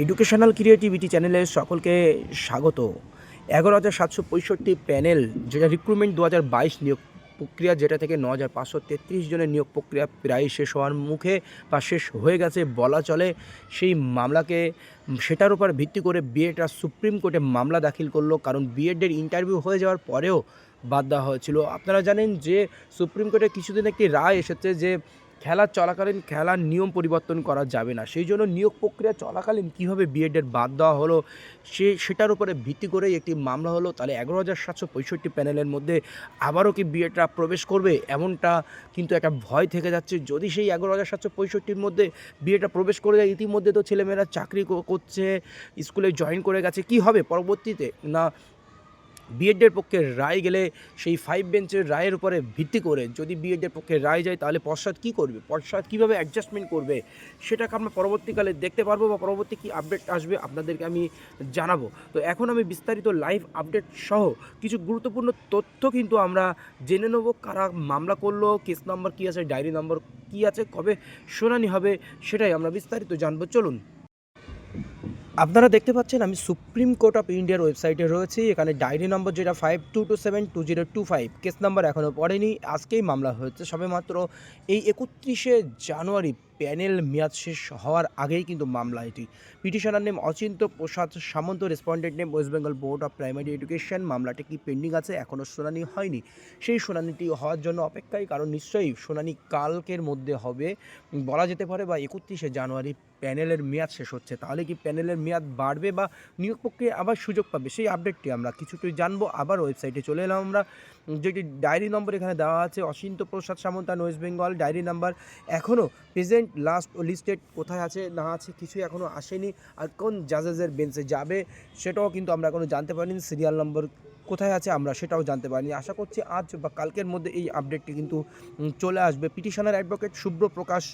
Educational creativity চ্যানেলে সকলকে স্বাগত। ১১,৭৬৫ প্যানেল, যেটা রিক্রুটমেন্ট ২০২২ নিয়োগ প্রক্রিয়া, যেটা থেকে ৯,৫৩৩ জনের নিয়োগ প্রক্রিয়া প্রায় শেষ হওয়ার মুখে বা শেষ হয়ে গেছে বলা চলে। সেই মামলাকে সেটার উপর ভিত্তি করে বিএডরা সুপ্রিম কোর্টে মামলা দাখিল করলো, কারণ বিএডের ইন্টারভিউ হয়ে যাওয়ার পরেও বাদ দেওয়া হয়েছিল। আপনারা জানেন যে সুপ্রিম কোর্টে কিছুদিন একটি রায় এসেছে যে খেলা চলাকালীন খেলার নিয়ম পরিবর্তন করা যাবে না। সেই জন্য নিয়োগ প্রক্রিয়া চলাকালীন কীভাবে বিএডের বাদ দেওয়া হলো সেটার উপরে ভিত্তি করেই একটি মামলা হলো। তাহলে ১১,৭৬৫ প্যানেলের মধ্যে আবারও কি বিএডরা প্রবেশ করবে, এমনটা কিন্তু একটা ভয় থেকে যাচ্ছে। যদি সেই ১১,৭৬৫-র মধ্যে বিএডরা প্রবেশ করে যায়, ইতিমধ্যে তো ছেলেমেয়েরা চাকরি করছে, স্কুলে জয়েন করে গেছে, কি হবে পরবর্তীতে? না বিএডের পক্ষে রায় গেলে সেই 5 বেঞ্চের রায়ের উপরে ভিত্তি করে যদি বিএডের পক্ষে রায় যায়, তাহলে পশ্চাৎ কী করবে, পশ্চাৎ কীভাবে অ্যাডজাস্টমেন্ট করবে, সেটাকে আমরা পরবর্তীকালে দেখতে পারবো, বা পরবর্তী কী আপডেট আসবে আপনাদেরকে আমি জানাবো। তো এখন আমি বিস্তারিত লাইভ আপডেট সহ কিছু গুরুত্বপূর্ণ তথ্য কিন্তু আমরা জেনে নেব। কারা মামলা করলো, কেস নাম্বার কী আছে, ডায়েরি নম্বর কী আছে, কবে শুনানি হবে, সেটাই আমরা বিস্তারিত জানবো। চলুন। আপনারা দেখতে পাচ্ছেন আমি সুপ্রিম কোর্ট অফ ইন্ডিয়ার ওয়েবসাইটে রয়েছি। এখানে ডায়েরি নম্বর যেটা 52272025, কেস নাম্বার এখনও পড়েনি, আজকেই মামলা হয়েছে সবেমাত্র। এই 31শে জানুয়ারি প্যানেল মেয়াদ শেষ হওয়ার আগেই কিন্তু মামলা এটি। Petitioner name Achinta Prasad Samanta, respondent name West Bengal board of primary education. মামলাটি কি পেন্ডিং আছে, এখনও শুনানি হয়নি। সেই শুনানিটি হওয়ার জন্য অপেক্ষায়, কারণ নিশ্চয়ই শুনানি কালকের মধ্যে হবে বলা যেতে পারে, বা 31শে জানুয়ারি প্যানেলের মেয়াদ শেষ হচ্ছে। তাহলে কি প্যানেলের মেয়াদ বাড়বে বা নিয়োগ প্রক্রিয়া আবার সুযোগ পাবে, সেই আপডেটটি আমরা কিছুটাই জানবো। আবার ওয়েবসাইটে চলে এলাম আমরা, যেটি ডায়েরি নম্বর এখানে দেওয়া আছে অচিন্ত প্রসাদ সামন্ত, ওয়েস্ট বেঙ্গল। ডায়েরি নাম্বার এখনও প্রেজেন্ট লাস্ট লিস্টেড কোথায় আছে না আছে কিছুই এখনও আসেনি, আর কোন জাজেসের বেঞ্চে যাবে সেটাও কিন্তু আমরা এখনও জানতে পারিনি। সিরিয়াল নম্বর কোথায় আছে আমরা সেটাও জানতে পারিনি। আশা করছি আজ বা কালকের মধ্যে এই আপডেটটি কিন্তু চলে আসবে। পিটিশনার অ্যাডভোকেট শুভ্র প্রকাশ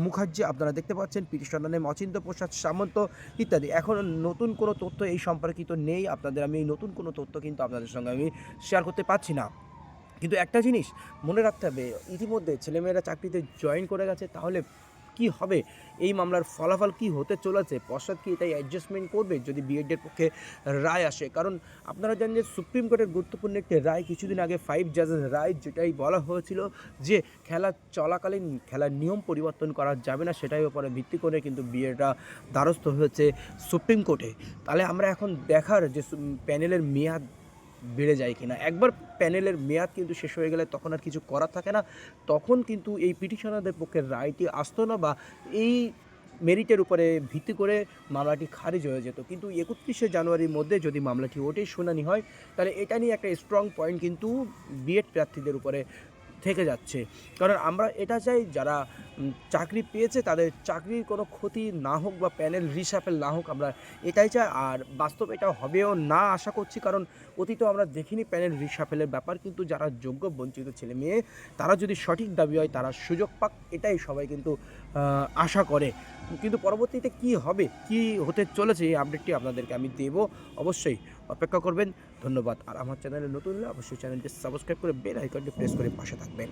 মুখার্জি, আপনারা দেখতে পাচ্ছেন। পিটিশনার নেম অচিন্ত প্রসাদ সামন্ত ইত্যাদি। এখন নতুন কোনো তথ্য এই সম্পর্কিত নেই, আপনাদের আমি নতুন কোনো তথ্য কিন্তু আপনাদের সঙ্গে আমি শেয়ার করতে পারছি না। কিন্তু একটা জিনিস মনে রাখতে হবে, ইতিমধ্যে ছেলেমেয়েরা চাকরিতে জয়েন করে গেছে, তাহলে কি হবে, এই মামলার ফলাফল কি হতে চলেছে, পশ্চাৎ কি এটাই অ্যাডজাস্টমেন্ট করবে যদি বিএডের পক্ষে রায় আসে? কারণ আপনারা জানেন যে সুপ্রিম কোর্টের গুরুত্বপূর্ণ একটি রায় কিছুদিন আগে 5 জাজেস রায়, যেটাই বলা হয়েছিল যে খেলা চলাকালীন খেলার নিয়ম পরিবর্তন করা যাবে না, সেটাই উপরে ভিত্তি করে কিন্তু বিএডরা দ্বারস্থ হয়েছে সুপ্রিম কোর্টে। তাহলে আমরা এখন দেখার যে প্যানেলের মেয়াদ বেড়ে যায় কিনা। একবার প্যানেলের মেয়াদ কিন্তু শেষ হয়ে গেলে তখন আর কিছু করার থাকে না, তখন কিন্তু এই পিটিশনারদের পক্ষে রায়টি আসতো না, বা এই মেরিটের উপরে ভিত্তি করে মামলাটি খারিজ হয়ে যেত। কিন্তু 31শে জানুয়ারির মধ্যে যদি মামলাটি ওঠে, শুনানি হয়, তাহলে এটা নিয়ে একটা স্ট্রং পয়েন্ট কিন্তু বিএড প্রার্থীদের উপরে থেকে যাচ্ছে। কারণ আমরা এটা চাই যারা চাকরি পেয়েছে তাদের চাকরির কোনো ক্ষতি না হোক, বা প্যানেল রিশাফেল না হোক, আমরা এটাই চাই। আর বাস্তব এটা হবেও না আশা করছি, কারণ অতীতে আমরা দেখিনি প্যানেল রিশাফেলের ব্যাপার। কিন্তু যারা যোগ্য বঞ্চিত ছেলে মেয়ে, তারা যদি সঠিক দাবি হয় তারা সুযোগ পাক, এটাই সবাই কিন্তু আশা করে। কিন্তু পরবর্তীতে কি হবে, কি হতে চলেছে, এই আপডেটটি আপনাদেরকে আমি দেব, অবশ্যই অপেক্ষা করবেন। ধন্যবাদ। আর আমার চ্যানেলে নতুন হলে অবশ্যই চ্যানেলটি সাবস্ক্রাইব করে বেল আইকনটি প্রেস করে পাশে থাকবেন।